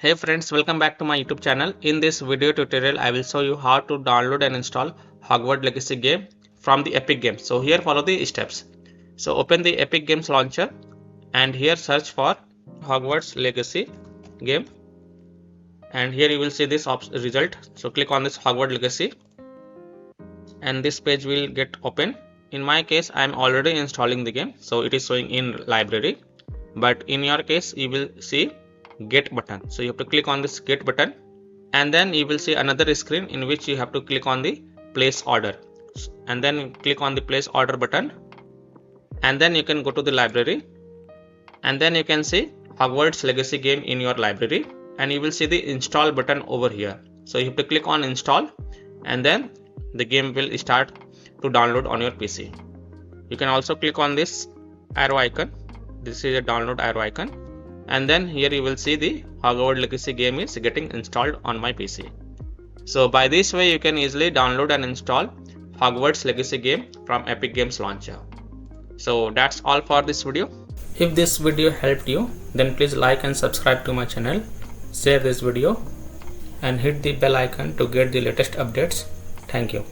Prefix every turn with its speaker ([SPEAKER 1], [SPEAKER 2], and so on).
[SPEAKER 1] Hey friends, welcome back to my YouTube channel. In this video tutorial, I will show you how to download and install Hogwarts Legacy game from the Epic Games. So here follow the steps. So open the Epic Games launcher and here search for Hogwarts Legacy game. And here you will see this result. So click on this Hogwarts Legacy and this page will get open. In my case, I am already installing the game. So it is showing in library. But in your case, you will see get button. So you have to click on this get button and then you will see another screen in which you have to click on the place order and then click on the place order button and then you can go to the library and then you can see Hogwarts Legacy game in your library and you will see the install button over here. So you have to click on install and then the game will start to download on your PC. You can also click on this arrow icon. This is a download arrow icon. And then here you will see the Hogwarts Legacy game is getting installed on my PC. So by this way you can easily download and install Hogwarts Legacy game from Epic Games launcher. So that's all for this video. If this video helped you, then please like and subscribe to my channel, share this video and hit the bell icon to get the latest updates. Thank you.